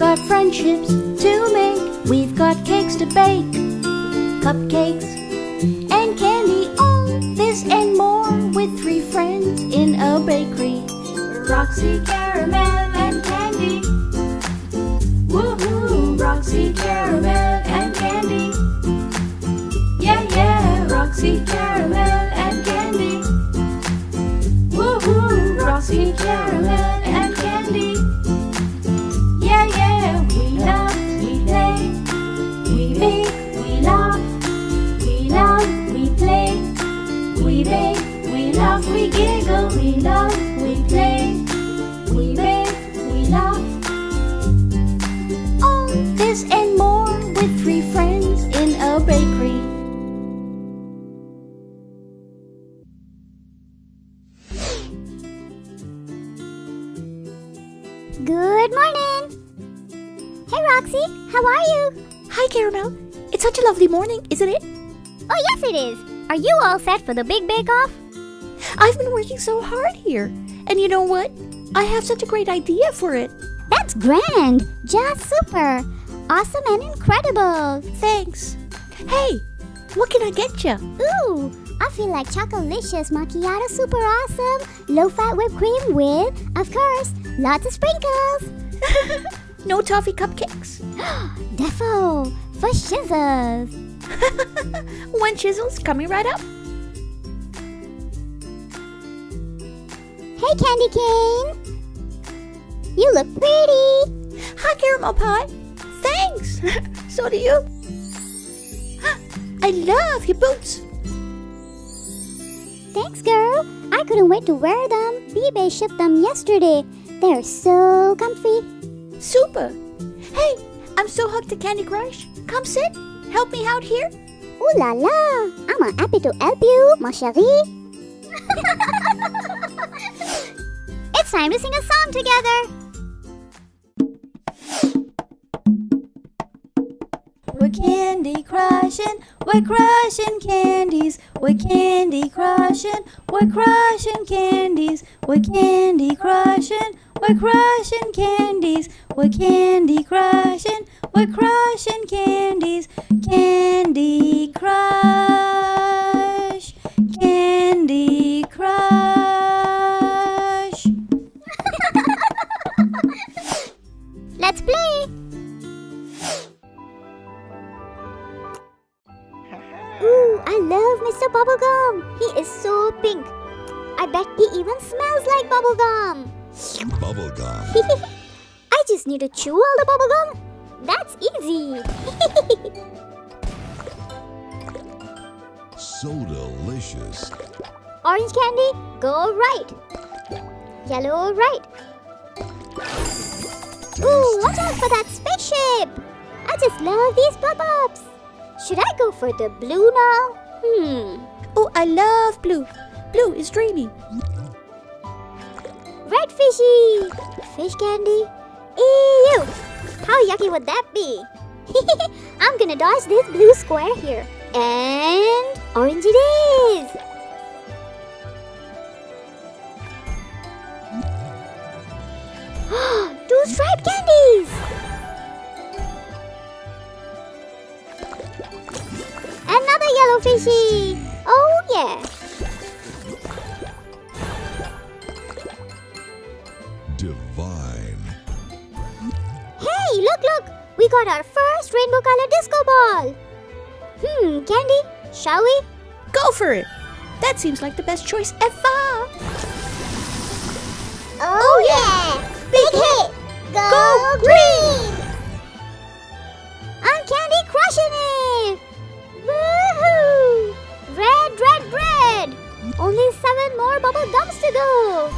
got friendships to make. We've got cakes to bake, cupcakes and candy. All this and more with 3 friends in a bakery. Roxy, caramel and candy. Woohoo! Roxy, caramel and candy. Yeah, yeah, Roxy, caramel and candy. Woohoo! Roxy, caramel and candy. Yeah, yeah, we laugh, we play, we bake, we laugh, we play, we bake, we laugh, we giggle, we laugh, we play, we bake, we laugh. All this and more with 3 friends in a bakery. Good morning! Hey Roxy, how are you? Hi Caramel, it's such a lovely morning, isn't it? Oh yes it is! Are you all set for the big bake-off? I've been working so hard here, and you know what? I have such a great idea for it. That's grand! Just super! Awesome and incredible! Thanks. Hey, what can I get you? Ooh! I feel like Chocolicious Macchiato Super Awesome low-fat whipped cream with, of course, lots of sprinkles! No toffee cupcakes? Defo! For shizzles! One chisel's coming right up. Hey Candy Cane! You look pretty! Hi Caramel Pie. Thanks. So do you. I love your boots. Thanks, girl. I couldn't wait to wear them. eBay shipped them yesterday. They're so comfy. Super. Hey, I'm so hooked to Candy Crush. Come sit. Help me out here. Ooh la la! I'm happy to help you, ma chérie. It's time to sing a song together. We're candy crushing, we're crushing candies. We're candy crushing, we're crushing candies. We're candy crushing, we're crushing candies. We're candy crushing, we're crushing candies. Candy Crush, Candy Crush. Let's play. Ooh, I love Mr. Bubblegum. He is so pink. I bet he even smells like bubblegum. Bubblegum. I just need to chew all the bubblegum. That's easy. So delicious. Orange candy, go right. Yellow, right. Ooh, watch out for that spaceship. I just love these pop-ups. Should I go for the blue now? Oh, I love blue. Blue is dreamy. Red fishy. Fish candy. Ew. How yucky would that be? I'm gonna dodge this blue square here. And orange it is. Two striped candies. Another yellow fishy. Oh yeah. Divine. Hey, look, look. We got our first rainbow colored disco ball. Candy, shall we? Go for it. That seems like the best choice ever. Oh yeah! Big hit! Go green! I'm Candy crushing it! Woohoo! Red, red, red! Only 7 more bubble gums to go!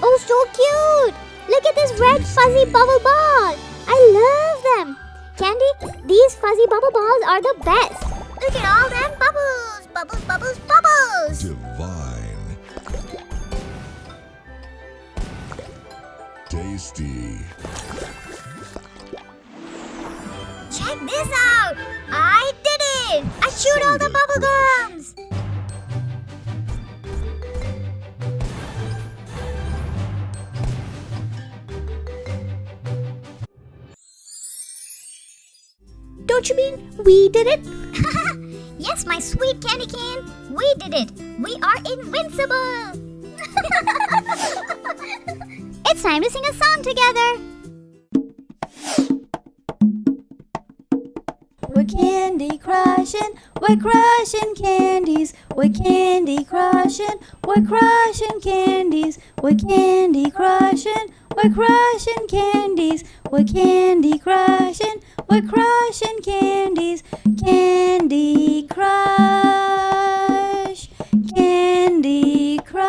Oh, so cute! Look at this red fuzzy bubble ball! I love them! Candy, these fuzzy bubble balls are the best! Look at all them bubbles! Bubbles, bubbles, bubbles! Divine. Tasty. Check this out! I did it! I chewed all the bubble gums! Don't you mean we did it? Yes, my sweet candy cane. We did it. We are invincible. It's time to sing a song together. We're candy crushing, we're crushing candies. We're candy crushing, we're crushing candies. We're candy crushing, we're crushing candies. We're candy crushing, we're crushing candies. Candy Crush, Candy Crush.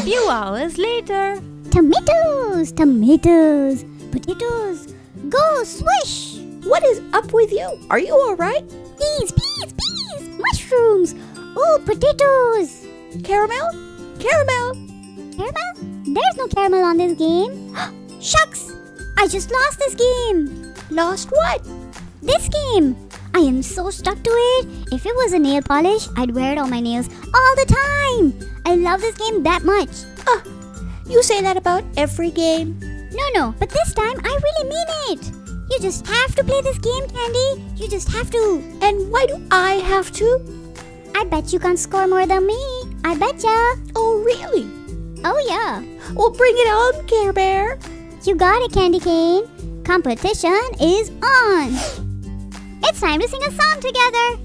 Few hours later. Tomatoes, tomatoes, potatoes, go swish. What is up with you? Are you alright? Peas, peas, peas, mushrooms. Oh, potatoes. Caramel? Caramel! Caramel? There's no caramel on this game. Shucks! I just lost this game. Lost what? This game. I am so stuck to it. If it was a nail polish, I'd wear it on my nails all the time. I love this game that much. You say that about every game. No, but this time I really mean it. You just have to play this game, Candy. You just have to. And why do I have to? I bet you can't score more than me. I betcha. Oh, really? Oh, yeah. Well, bring it on, Care Bear. You got it, Candy Cane. Competition is on. It's time to sing a song together.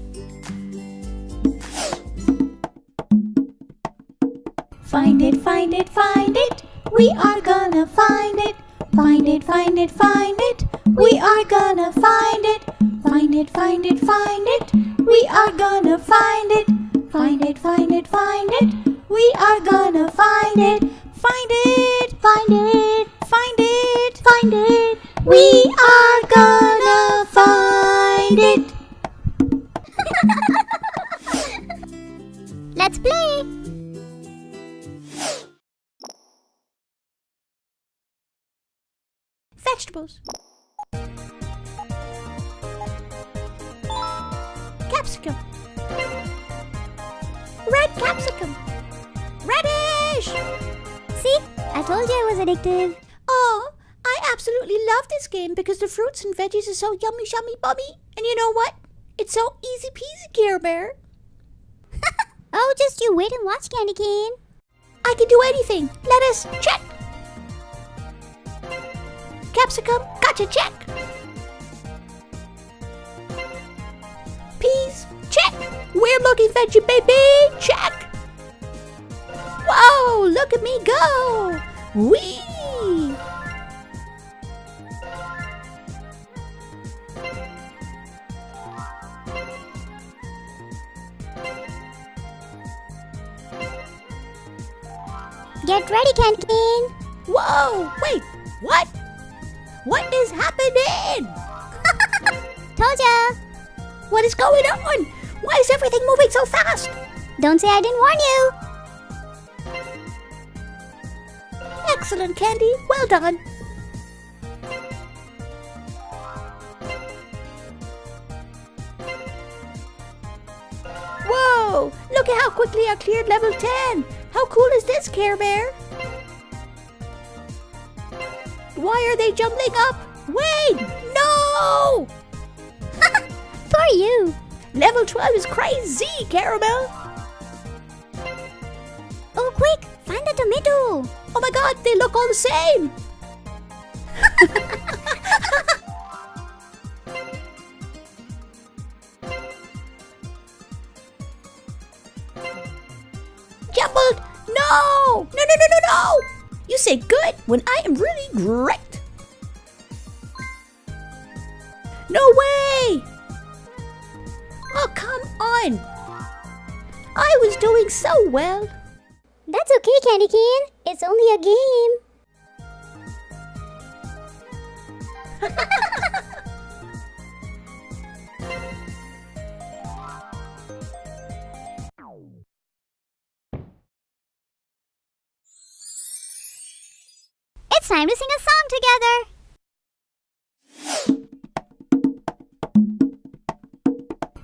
Find it, find it, find it. We are gonna find it. Find it, find it, find it. We are gonna find it. Find it, find it, find it. We are gonna find it. Find it, find it, find it. We are gonna find it. Find it, find it, find it, find it. We are gonna find it. Let's play. Vegetables. Capsicum. Red capsicum. Radish. See? I told you it was addictive. Oh, I absolutely love this game because the fruits and veggies are so yummy, yummy, bummy. And you know what? It's so easy peasy, Care Bear. Oh, just you wait and watch, Candy Cane. I can do anything. Lettuce, check. Capsicum, gotcha, check. Peas, check. Weird looking veggie, baby, check. Whoa, look at me go. Whee! Get ready, Candy Cane. Whoa, wait, what? What is happening? Told ya. What is going on? Why is everything moving so fast? Don't say I didn't warn you. Excellent, Candy. Well done. Whoa! Look at how quickly I cleared level 10. How cool is this, Care Bear? Why are they jumbling up? Wait! No! For you. Level 12 is crazy, Caramel. Oh, quick. Find the tomato. Oh my god, they look all the same. Jumbled! No! No, no, no, no, no! You say good when I am really great. No way! Oh, come on. I was doing so well. That's okay, Candy Cane. It's only a game. It's time to sing a song together.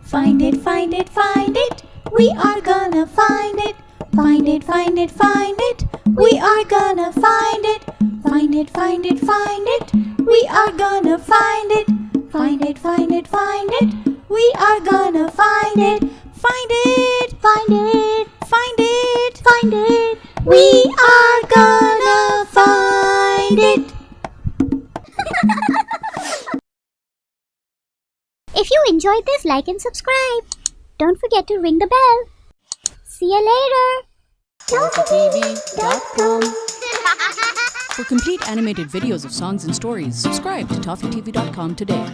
Find it, find it, find it. We are gonna find it. Find it, find it, find it. We are gonna find it. Find it, find it, find it. We We are gonna find it. Find it, find it, find it. We are gonna find it. Find it, Find it. find it, Find it. we are gonna find it. If you enjoyed this, like and subscribe. Don't forget to ring the bell. See you later. ToffeeTV.com. For complete animated videos of songs and stories, subscribe to ToffeeTV.com today.